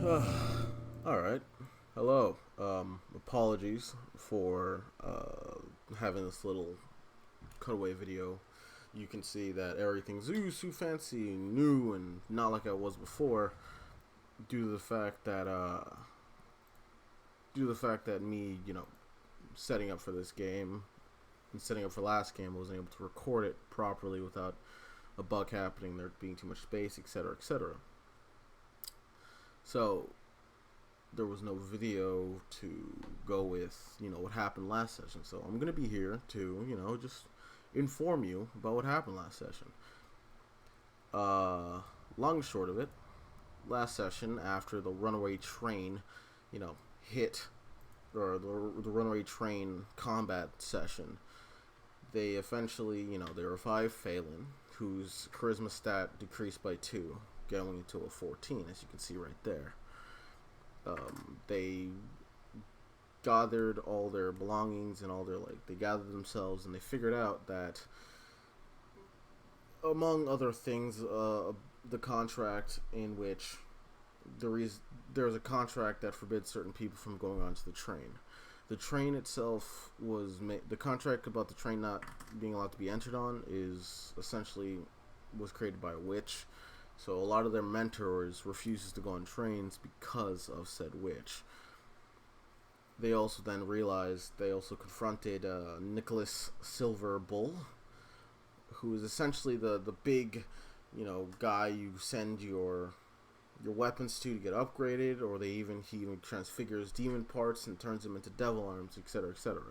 Alright. Hello. Apologies for having this little cutaway video. You can see that everything's so fancy, new, and not like I was before, due to the fact that me, setting up for this game and setting up for last game, I wasn't able to record it properly without a bug happening, there being too much space, etc., etc. So there was no video to go with, what happened last session. So I'm going to be here to, just inform you about what happened last session. Long and short of it, last session, after the runaway train, hit, or the runaway train combat session, they eventually, they revived Phelan, whose charisma stat decreased by 2, going to a 14, as you can see right there. They gathered all their belongings and they gathered themselves, and they figured out that, among other things, the contract in which there's a contract that forbids certain people from going onto the train. The train itself the contract about the train not being allowed to be entered on was created by a witch. So a lot of their mentors refuses to go on trains because of said witch. They also then confronted Nicholas Silver Bull, who is essentially the big, guy you send your weapons to get upgraded, or he even transfigures demon parts and turns them into devil arms, etc., etc.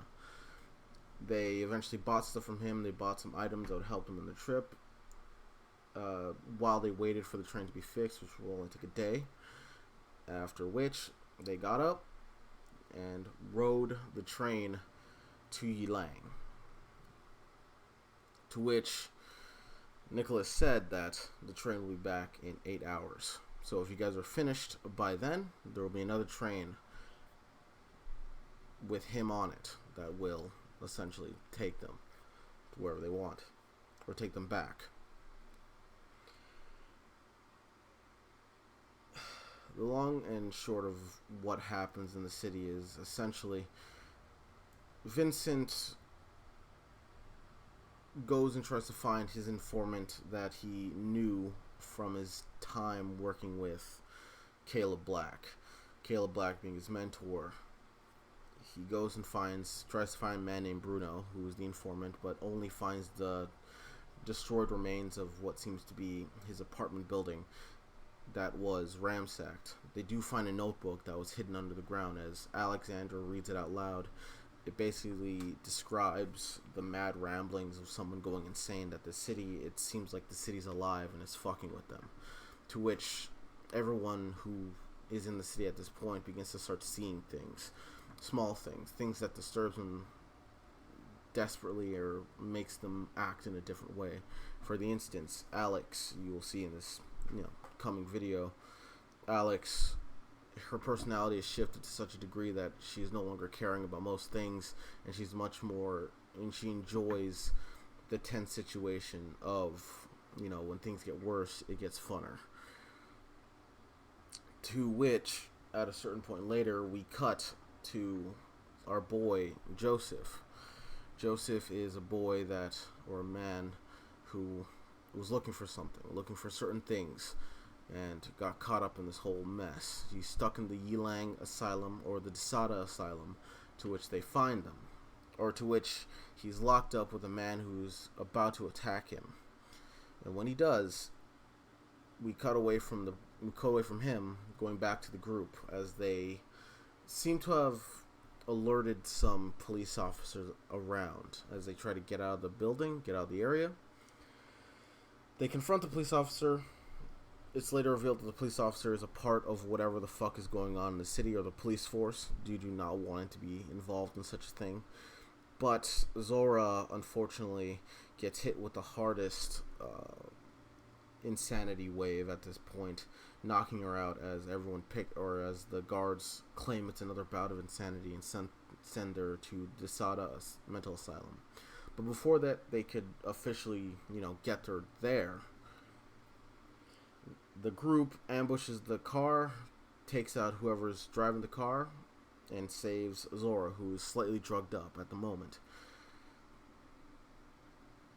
They eventually bought stuff from him. They bought some items that would help them in the trip. While they waited for the train to be fixed, which will only take a day. After which, they got up and rode the train to Yilang. To which Nicholas said that the train will be back in 8 hours. So if you guys are finished by then, there will be another train with him on it that will essentially take them to wherever they want, or take them back. The long and short of what happens in the city is essentially Vincent goes and tries to find his informant that he knew from his time working with Caleb Black. Caleb Black being his mentor. He goes and tries to find a man named Bruno, who is the informant, but only finds the destroyed remains of what seems to be his apartment building that was ransacked. They do find a notebook that was hidden under the ground. As Alexandra reads it out loud, it basically describes the mad ramblings of someone going insane, that it seems like the city's alive and is fucking with them. To which everyone who is in the city at this point begins to start seeing things, small things that disturbs them desperately or makes them act in a different way. For the instance, Alex, you will see in this, coming video, Alex, her personality has shifted to such a degree that she's no longer caring about most things, and she enjoys the tense situation of, when things get worse, it gets funner. To which, at a certain point later, we cut to our boy, Joseph. Joseph is a man who was looking for something, looking for certain things, and got caught up in this whole mess. He's stuck in the Yilang Asylum, or the Desada Asylum, to which they find them, or to which he's locked up with a man who's about to attack him. And when he does, we cut away from him, going back to the group, as they seem to have alerted some police officers around as they try to get out of the building, get out of the area. They confront the police officer. It's later revealed that the police officer is a part of whatever the fuck is going on in the city, or the police force, due to not wanting to be involved in such a thing. But Zora, unfortunately, gets hit with the hardest insanity wave at this point, knocking her out as as the guards claim it's another bout of insanity and send her to Desada Mental Asylum. But before that, they could officially, get her there. The group ambushes the car, takes out whoever's driving the car and saves Zora, who is slightly drugged up at the moment.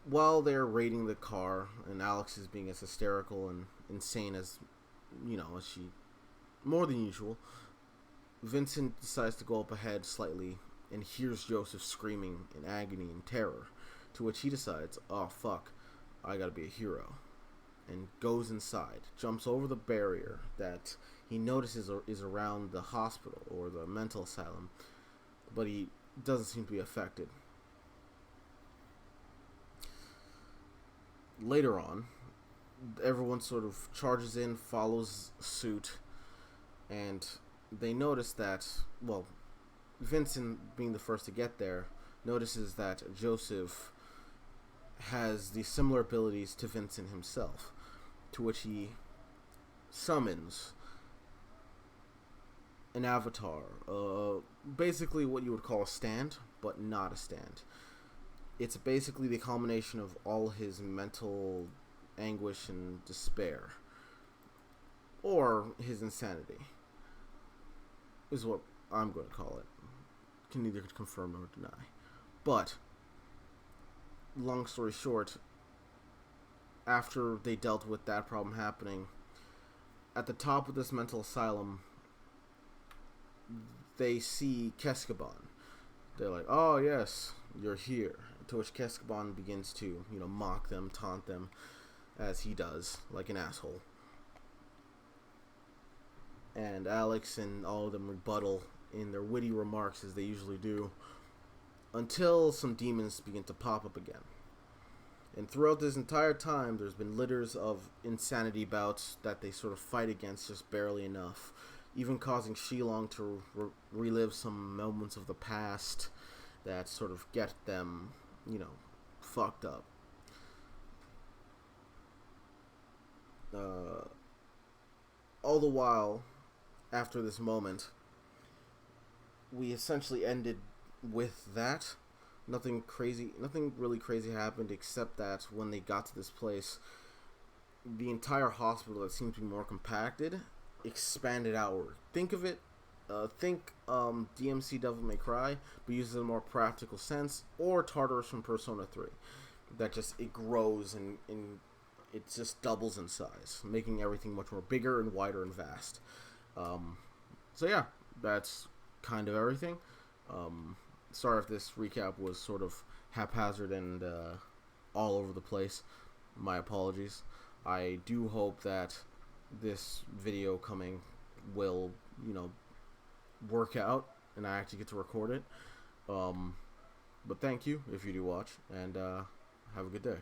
While they're raiding the car, and Alex is being as hysterical and insane as, as she, more than usual, Vincent decides to go up ahead slightly and hears Joseph screaming in agony and terror, to which he decides, oh fuck, I gotta be a hero, and goes inside, jumps over the barrier that he notices is around the hospital or the mental asylum, but he doesn't seem to be affected. Later on, everyone sort of charges in, follows suit, and they notice that, well, Vincent, being the first to get there, notices that Joseph has the similar abilities to Vincent himself, to which he summons an avatar, basically what you would call a stand, but not a stand. It's basically the culmination of all his mental anguish and despair, or his insanity, is what I'm going to call it. Can neither confirm nor deny. But, long story short, after they dealt with that problem happening, at the top of this mental asylum, they see Keskaban. They're like, oh yes, you're here. To which Keskaban begins to, mock them, taunt them, as he does, like an asshole. And Alex and all of them rebuttal in their witty remarks, as they usually do, until some demons begin to pop up again. And throughout this entire time, there's been litters of insanity bouts that they sort of fight against just barely enough, even causing Shilong to relive some moments of the past that sort of get them, fucked up. All the while, after this moment, we essentially ended with that. Nothing really crazy happened, except that when they got to this place, the entire hospital that seemed to be more compacted expanded outward. Think of it, DMC Devil May Cry, but uses a more practical sense, or Tartarus from Persona 3. That it grows and it just doubles in size, making everything much more bigger and wider and vast. So yeah, that's kind of everything. Sorry if this recap was sort of haphazard and all over the place. My apologies. I do hope that this video coming will, work out and I actually get to record it. But thank you if you do watch, and have a good day.